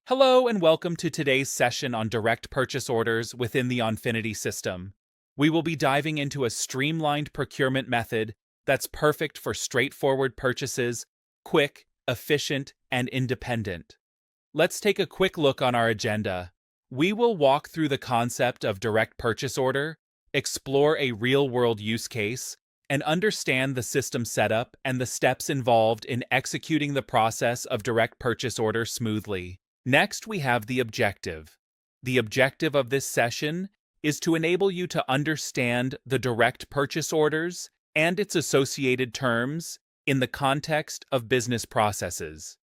Hello and welcome to today's session on direct purchase orders within the Onfinity system. We will be diving into a streamlined procurement method that's perfect for straightforward purchases, quick, efficient, and independent. Let's take a quick look on our agenda. We will walk through the concept of direct purchase order, explore a real-world use case, and understand the system setup and the steps involved in executing the process of direct purchase order smoothly. Next, we have the objective. The objective of this session is to enable you to understand the direct purchase orders and its associated terms in the context of business processes.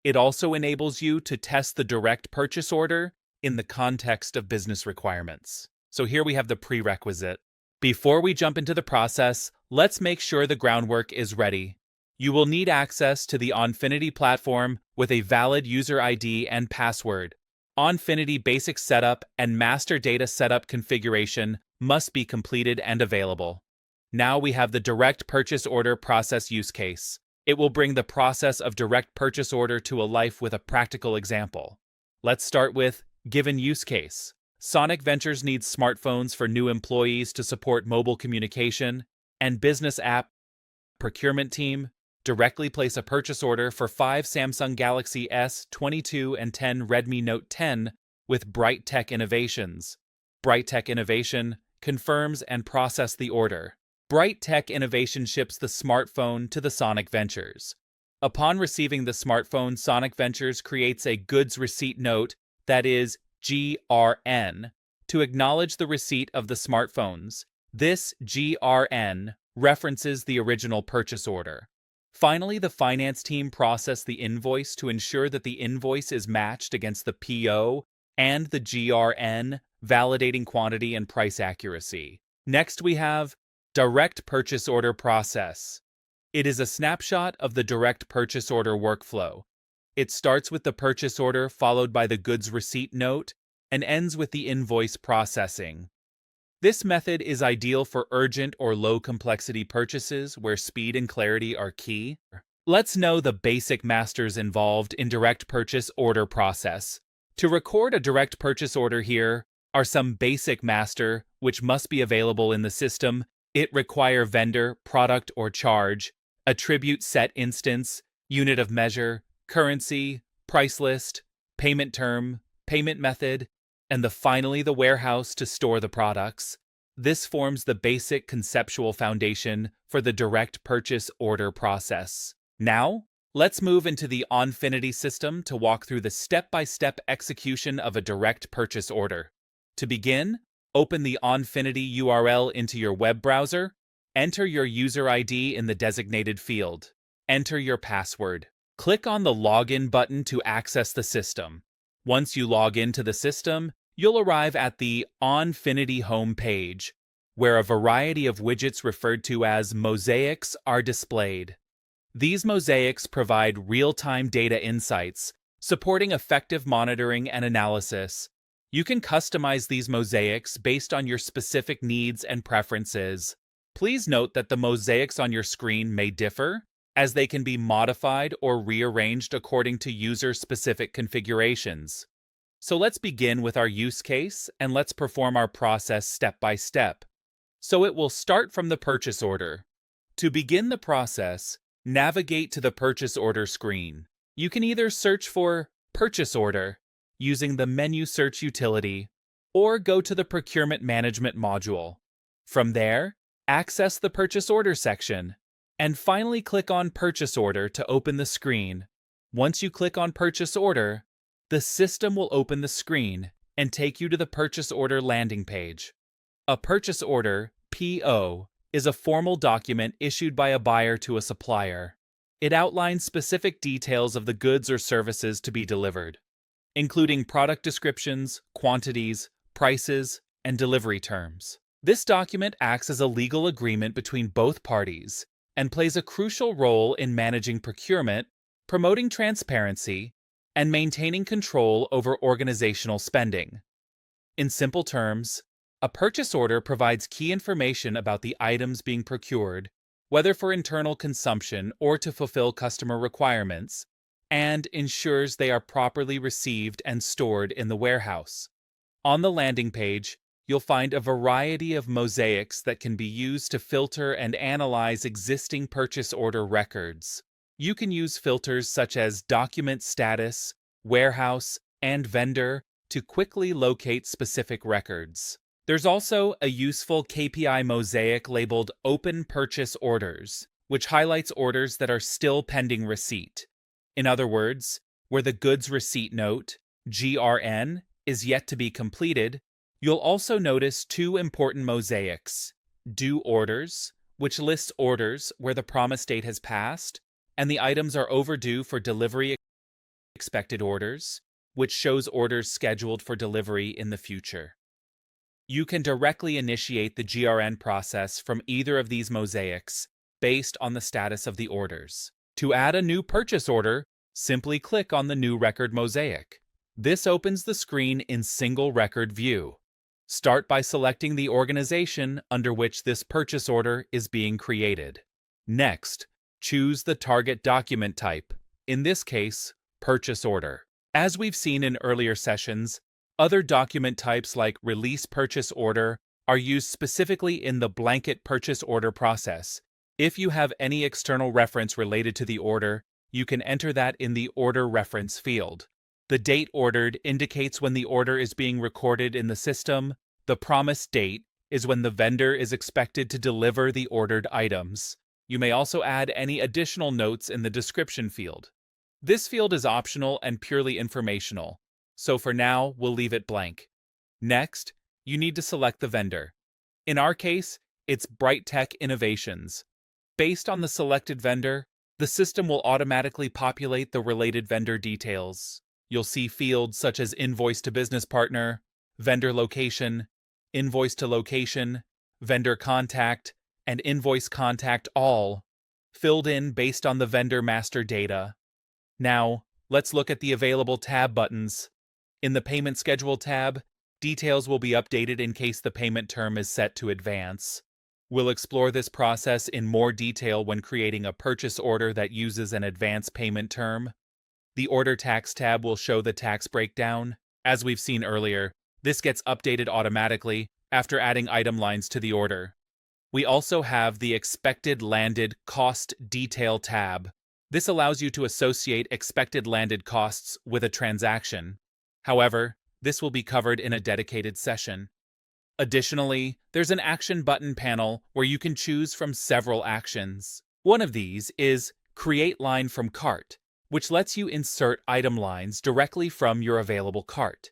It also enables you to test the direct purchase order in the context of business requirements. So here we have the prerequisite. Before we jump into the process, let's make sure the groundwork is ready. You will need access to the Onfinity platform with a valid user ID and password. Onfinity basic setup and master data setup configuration must be completed and available. Now we have the direct purchase order process use case. It will bring the process of direct purchase order to a life with a practical example. Let's start with given use case. Sonic Ventures needs smartphones for new employees to support mobile communication, and business app procurement team directly place a purchase order for 5 Samsung Galaxy S22 and 10 Redmi Note 10 with Bright Tech Innovations. Bright Tech Innovation confirms and process the order. Bright Tech Innovation ships the smartphone to the Sonic Ventures. Upon receiving the smartphone, Sonic Ventures creates a goods receipt note, that is GRN, to acknowledge the receipt of the smartphones. This GRN references the original purchase order. Finally, the finance team process the invoice to ensure that the invoice is matched against the PO and the GRN, validating quantity and price accuracy. Next, we have direct purchase order process. It is a snapshot of the direct purchase order workflow. It starts with the purchase order followed by the goods receipt note and ends with the invoice processing. This method is ideal for urgent or low-complexity purchases where speed and clarity are key. Let's know the basic masters involved in direct purchase order process. To record a direct purchase order, here are some basic master which must be available in the system. It require vendor, product or charge, attribute set instance, unit of measure, currency, price list, payment term, payment method, and finally the warehouse to store the products. This forms the basic conceptual foundation for the direct purchase order process. Now, let's move into the Onfinity system to walk through the step-by-step execution of a direct purchase order. To begin, open the Onfinity URL into your web browser, enter your user ID in the designated field, enter your password. Click on the Login button to access the system. Once you log into the system, you'll arrive at the Onfinity home page, where a variety of widgets referred to as mosaics are displayed. These mosaics provide real-time data insights, supporting effective monitoring and analysis. You can customize these mosaics based on your specific needs and preferences. Please note that the mosaics on your screen may differ, as they can be modified or rearranged according to user-specific configurations. So let's begin with our use case and let's perform our process step by step. So it will start from the purchase order. To begin the process, navigate to the purchase order screen. You can either search for purchase order using the menu search utility or go to the procurement management module. From there, access the purchase order section and finally click on purchase order to open the screen. Once you click on purchase order, the system will open the screen and take you to the purchase order landing page. A purchase order, PO, is a formal document issued by a buyer to a supplier. It outlines specific details of the goods or services to be delivered, including product descriptions, quantities, prices, and delivery terms. This document acts as a legal agreement between both parties and plays a crucial role in managing procurement, promoting transparency, and maintaining control over organizational spending. In simple terms, a purchase order provides key information about the items being procured, whether for internal consumption or to fulfill customer requirements, and ensures they are properly received and stored in the warehouse. On the landing page, you'll find a variety of mosaics that can be used to filter and analyze existing purchase order records. You can use filters such as document status, warehouse, and vendor to quickly locate specific records. There's also a useful KPI mosaic labeled Open Purchase Orders, which highlights orders that are still pending receipt. In other words, where the goods receipt note, GRN, is yet to be completed. You'll also notice two important mosaics: Due Orders, which lists orders where the promise date has passed, and the items are overdue for delivery; Expected Orders, which shows orders scheduled for delivery in the future. You can directly initiate the GRN process from either of these mosaics based on the status of the orders. To add a new purchase order, simply click on the New Record mosaic. This opens the screen in single record view. Start by selecting the organization under which this purchase order is being created. Next, choose the target document type, in this case, purchase order. As we've seen in earlier sessions, other document types like release purchase order are used specifically in the blanket purchase order process. If you have any external reference related to the order, you can enter that in the order reference field. The date ordered indicates when the order is being recorded in the system. The promised date is when the vendor is expected to deliver the ordered items. You may also add any additional notes in the description field. This field is optional and purely informational, so for now, we'll leave it blank. Next, you need to select the vendor. In our case, it's Bright Tech Innovations. Based on the selected vendor, the system will automatically populate the related vendor details. You'll see fields such as invoice to business partner, vendor location, invoice to location, vendor contact, and invoice contact all, filled in based on the vendor master data. Now, let's look at the available tab buttons. In the Payment Schedule tab, details will be updated in case the payment term is set to advance. We'll explore this process in more detail when creating a purchase order that uses an advance payment term. The Order Tax tab will show the tax breakdown. As we've seen earlier, this gets updated automatically after adding item lines to the order. We also have the Expected Landed Cost Detail tab. This allows you to associate expected landed costs with a transaction. However, this will be covered in a dedicated session. Additionally, there's an action button panel where you can choose from several actions. One of these is Create Line from Cart, which lets you insert item lines directly from your available cart.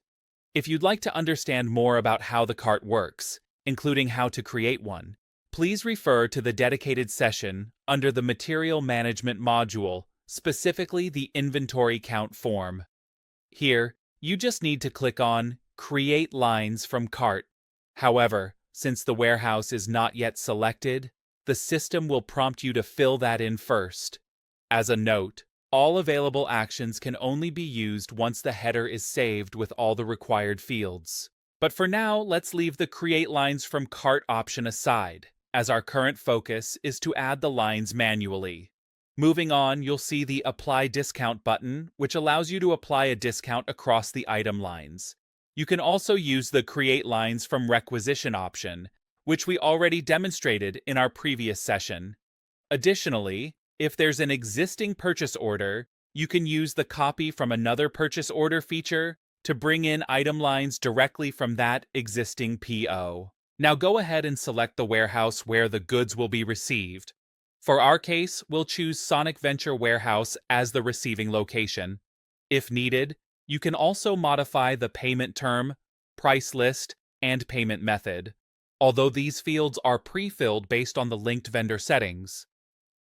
If you'd like to understand more about how the cart works, including how to create one, please refer to the dedicated session under the Material Management module, specifically the Inventory Count form. Here, you just need to click on Create Lines from Cart. However, since the warehouse is not yet selected, the system will prompt you to fill that in first. As a note, all available actions can only be used once the header is saved with all the required fields. But for now, let's leave the Create Lines from Cart option aside, as our current focus is to add the lines manually. Moving on, you'll see the Apply Discount button, which allows you to apply a discount across the item lines. You can also use the Create Lines from Requisition option, which we already demonstrated in our previous session. Additionally, if there's an existing purchase order, you can use the Copy from Another Purchase Order feature to bring in item lines directly from that existing PO. Now go ahead and select the warehouse where the goods will be received. For our case, we'll choose Sonic Venture Warehouse as the receiving location. If needed, you can also modify the payment term, price list, and payment method, although these fields are pre-filled based on the linked vendor settings.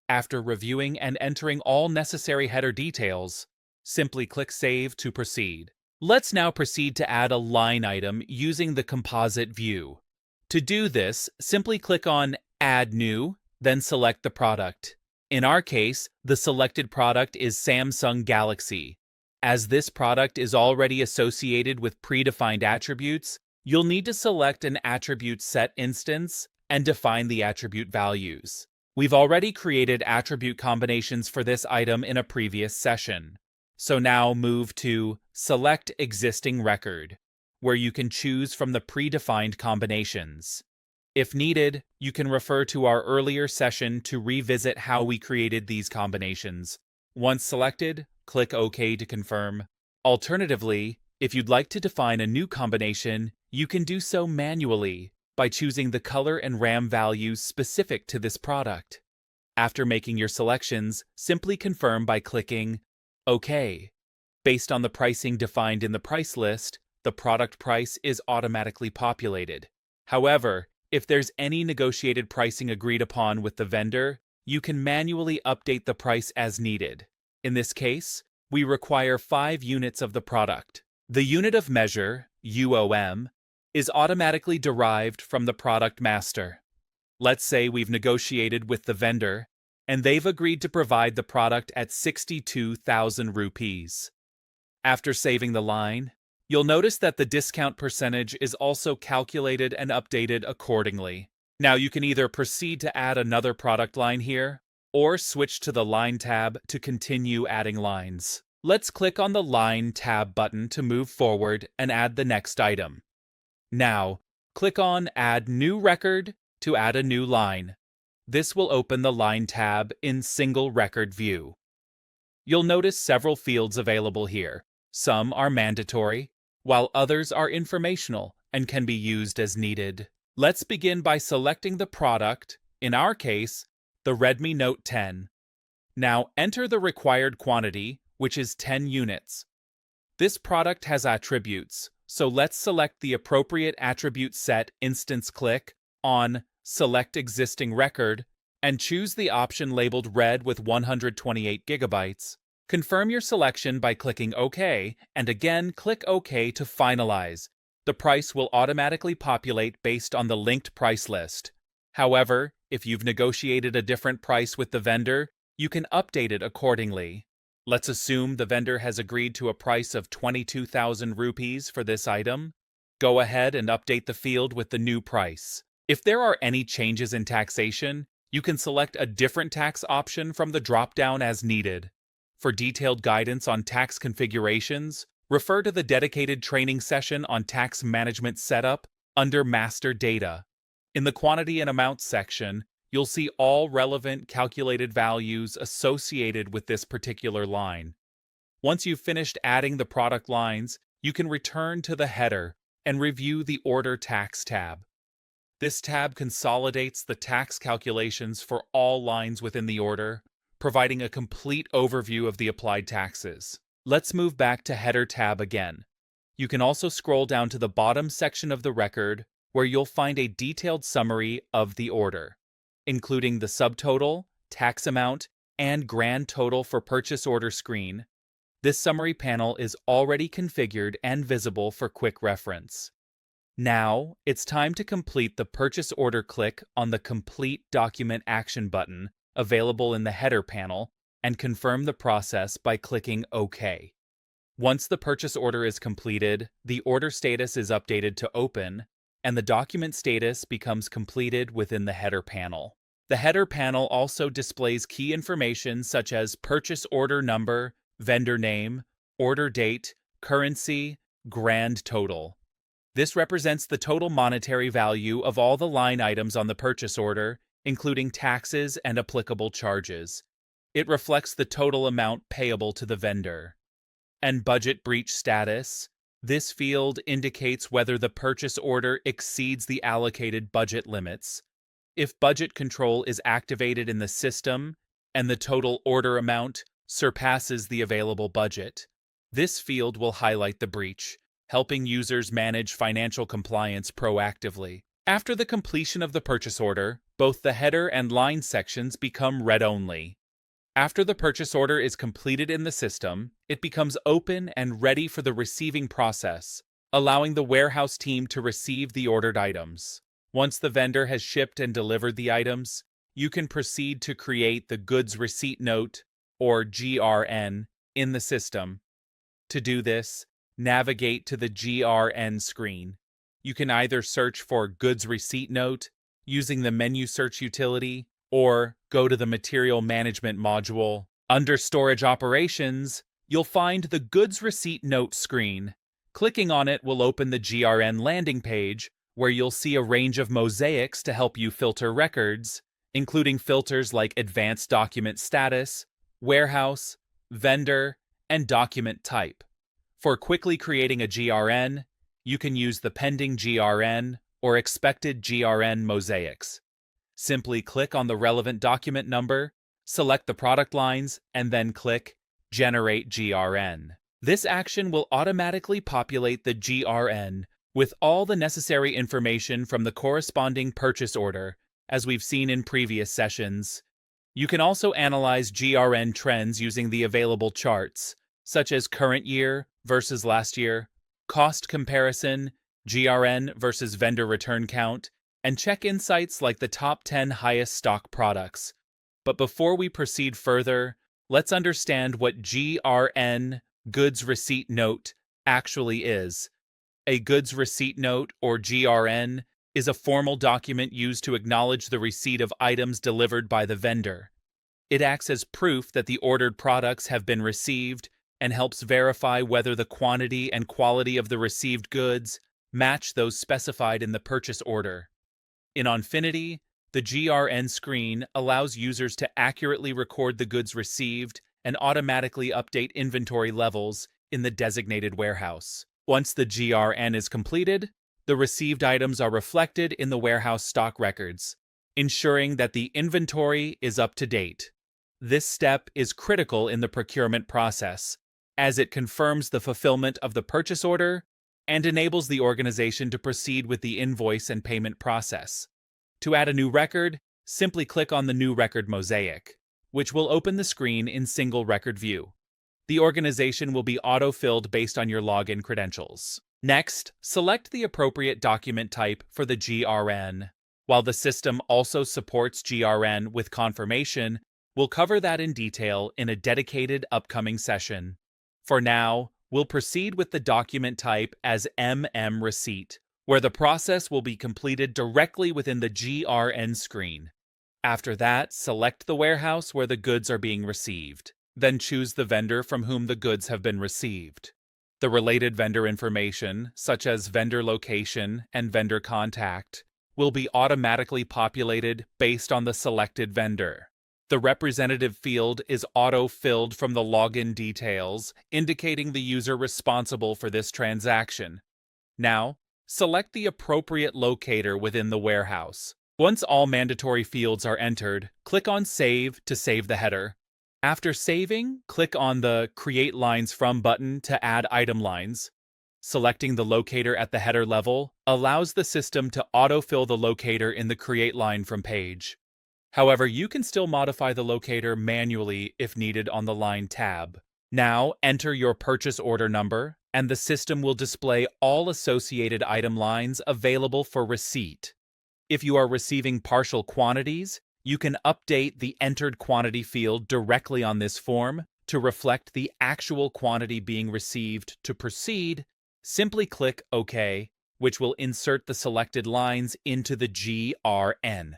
After reviewing and entering all necessary header details, simply click Save to proceed. Let's now proceed to add a line item using the composite view. To do this, simply click on Add New, then select the product. In our case, the selected product is Samsung Galaxy. As this product is already associated with predefined attributes, you'll need to select an attribute set instance and define the attribute values. We've already created attribute combinations for this item in a previous session. So now move to Select Existing Record, where you can choose from the predefined combinations. If needed, you can refer to our earlier session to revisit how we created these combinations. Once selected, click OK to confirm. Alternatively, if you'd like to define a new combination, you can do so manually by choosing the color and RAM values specific to this product. After making your selections, simply confirm by clicking OK. Based on the pricing defined in the price list, the product price is automatically populated. However, if there's any negotiated pricing agreed upon with the vendor, you can manually update the price as needed. In this case, we require 5 units of the product. The unit of measure, UOM, is automatically derived from the product master. Let's say we've negotiated with the vendor, and they've agreed to provide the product at 62,000 rupees. After saving the line, you'll notice that the discount percentage is also calculated and updated accordingly. Now you can either proceed to add another product line here, or switch to the Line tab to continue adding lines. Let's click on the Line tab button to move forward and add the next item. Now, click on Add New Record to add a new line. This will open the Line tab in Single Record View. You'll notice several fields available here. Some are mandatory, while others are informational and can be used as needed. Let's begin by selecting the product, in our case, the Redmi Note 10. Now enter the required quantity, which is 10 units. This product has attributes, so let's select the appropriate attribute set instance, click on Select Existing Record, and choose the option labeled Red with 128 GB. Confirm your selection by clicking OK, and again click OK to finalize. The price will automatically populate based on the linked price list. However, if you've negotiated a different price with the vendor, you can update it accordingly. Let's assume the vendor has agreed to a price of 22,000 rupees for this item. Go ahead and update the field with the new price. If there are any changes in taxation, you can select a different tax option from the drop-down as needed. For detailed guidance on tax configurations, refer to the dedicated training session on tax management setup under Master Data. In the Quantity and Amount section, you'll see all relevant calculated values associated with this particular line. Once you've finished adding the product lines, you can return to the header and review the Order Tax tab. This tab consolidates the tax calculations for all lines within the order, providing a complete overview of the applied taxes. Let's move back to Header tab again. You can also scroll down to the bottom section of the record, where you'll find a detailed summary of the order, including the subtotal, tax amount, and grand total for purchase order screen. This summary panel is already configured and visible for quick reference. Now, it's time to complete the purchase order. Click on the Complete Document Action button available in the header panel and confirm the process by clicking OK. Once the purchase order is completed, the order status is updated to Open, and the document status becomes completed within the header panel. The header panel also displays key information such as purchase order number, vendor name, order date, currency, grand total. This represents the total monetary value of all the line items on the purchase order, including taxes and applicable charges. It reflects the total amount payable to the vendor. And budget breach status. This field indicates whether the purchase order exceeds the allocated budget limits. If budget control is activated in the system and the total order amount surpasses the available budget, this field will highlight the breach, helping users manage financial compliance proactively. After the completion of the purchase order, both the header and line sections become read-only. After the purchase order is completed in the system, it becomes open and ready for the receiving process, allowing the warehouse team to receive the ordered items. Once the vendor has shipped and delivered the items, you can proceed to create the Goods Receipt Note, or GRN, in the system. To do this, navigate to the GRN screen. You can either search for Goods Receipt Note using the menu search utility, or go to the Material Management module. Under Storage Operations, you'll find the Goods Receipt Note screen. Clicking on it will open the GRN landing page, where you'll see a range of mosaics to help you filter records, including filters like Advanced Document Status, Warehouse, Vendor, and Document Type. For quickly creating a GRN, you can use the Pending GRN or Expected GRN mosaics. Simply click on the relevant document number, select the product lines, and then click Generate GRN. This action will automatically populate the GRN with all the necessary information from the corresponding purchase order, as we've seen in previous sessions. You can also analyze GRN trends using the available charts, such as current year versus last year, cost comparison, GRN versus vendor return count, and check insights like the top 10 highest stock products. But before we proceed further, let's understand what GRN, Goods Receipt Note, actually is. A Goods Receipt Note, or GRN, is a formal document used to acknowledge the receipt of items delivered by the vendor. It acts as proof that the ordered products have been received and helps verify whether the quantity and quality of the received goods match those specified in the purchase order. In Onfinity, the GRN screen allows users to accurately record the goods received and automatically update inventory levels in the designated warehouse. Once the GRN is completed, the received items are reflected in the warehouse stock records, ensuring that the inventory is up to date. This step is critical in the procurement process, as it confirms the fulfillment of the purchase order and enables the organization to proceed with the invoice and payment process. To add a new record, simply click on the New Record mosaic, which will open the screen in single record view. The organization will be auto-filled based on your login credentials. Next, select the appropriate document type for the GRN. While the system also supports GRN with confirmation, we'll cover that in detail in a dedicated upcoming session. For now, we'll proceed with the document type as Receipt, where the process will be completed directly within the GRN screen. After that, select the warehouse where the goods are being received. Then choose the vendor from whom the goods have been received. The related vendor information, such as vendor location and vendor contact, will be automatically populated based on the selected vendor. The representative field is auto-filled from the login details, indicating the user responsible for this transaction. Now, select the appropriate locator within the warehouse. Once all mandatory fields are entered, click on Save to save the header. After saving, click on the Create Lines From button to add item lines. Selecting the locator at the header level allows the system to autofill the locator in the Create Line From page. However, you can still modify the locator manually if needed on the Line tab. Now, enter your purchase order number, and the system will display all associated item lines available for receipt. If you are receiving partial quantities, you can update the entered quantity field directly on this form to reflect the actual quantity being received. To proceed, simply click OK, which will insert the selected lines into the GRN.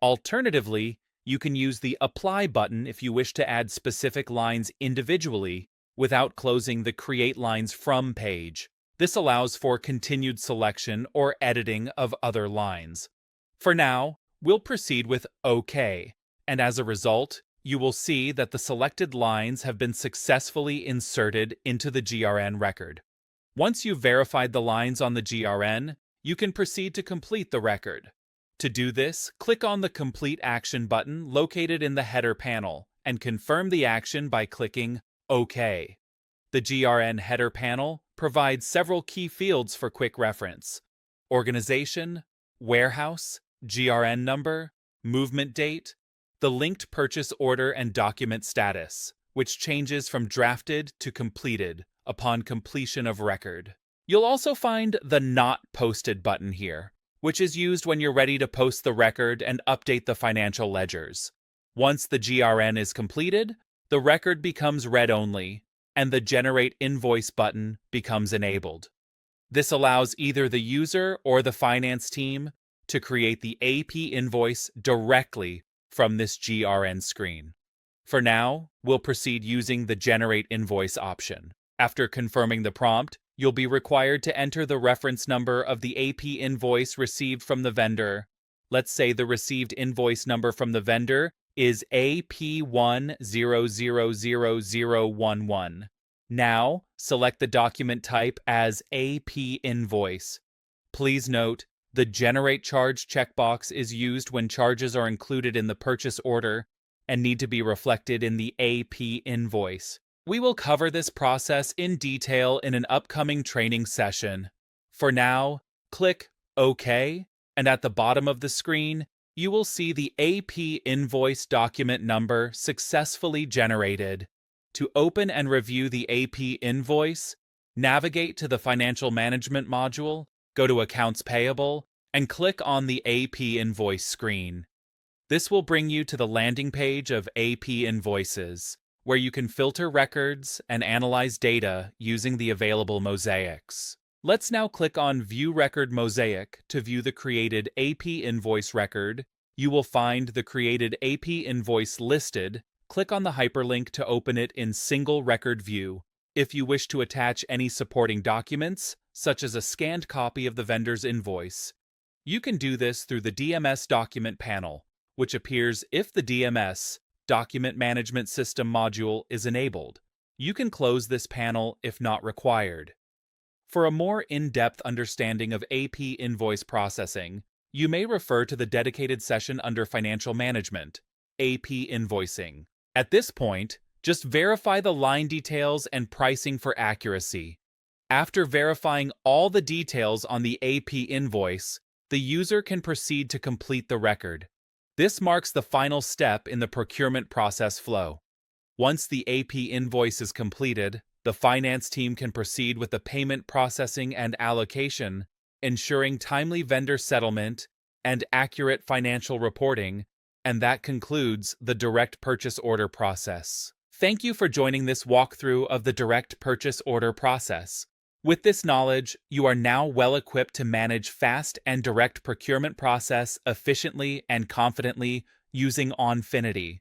Alternatively, you can use the Apply button if you wish to add specific lines individually without closing the Create Lines From page. This allows for continued selection or editing of other lines. For now, we'll proceed with OK, and as a result, you will see that the selected lines have been successfully inserted into the GRN record. Once you've verified the lines on the GRN, you can proceed to complete the record. To do this, click on the Complete Action button located in the header panel and confirm the action by clicking OK. The GRN header panel provides several key fields for quick reference: organization, warehouse, GRN number, movement date, the linked purchase order, and document status, which changes from drafted to completed upon completion of record. You'll also find the Not Posted button here, which is used when you're ready to post the record and update the financial ledgers. Once the GRN is completed, the record becomes read-only, and the Generate Invoice button becomes enabled. This allows either the user or the finance team to create the AP invoice directly from this GRN screen. For now, we'll proceed using the Generate Invoice option. After confirming the prompt, you'll be required to enter the reference number of the AP invoice received from the vendor. Let's say the received invoice number from the vendor is AP1000011. Now, select the document type as AP Invoice. Please note, the Generate Charge checkbox is used when charges are included in the purchase order and need to be reflected in the AP invoice. We will cover this process in detail in an upcoming training session. For now, click OK, and at the bottom of the screen, you will see the AP invoice document number successfully generated. To open and review the AP invoice, navigate to the Financial Management module, go to Accounts Payable, and click on the AP invoice screen. This will bring you to the landing page of AP Invoices, where you can filter records and analyze data using the available mosaics. Let's now click on View Record Mosaic to view the created AP invoice record. You will find the created AP invoice listed. Click on the hyperlink to open it in Single Record View. If you wish to attach any supporting documents, such as a scanned copy of the vendor's invoice, you can do this through the DMS document panel, which appears if the DMS Document Management System module is enabled. You can close this panel if not required. For a more in-depth understanding of AP invoice processing, you may refer to the dedicated session under Financial Management, AP Invoicing. At this point, just verify the line details and pricing for accuracy. After verifying all the details on the AP invoice, the user can proceed to complete the record. This marks the final step in the procurement process flow. Once the AP invoice is completed, the finance team can proceed with the payment processing and allocation, ensuring timely vendor settlement and accurate financial reporting, and that concludes the direct purchase order process. Thank you for joining this walkthrough of the direct purchase order process. With this knowledge, you are now well equipped to manage fast and direct procurement process efficiently and confidently using Onfinity.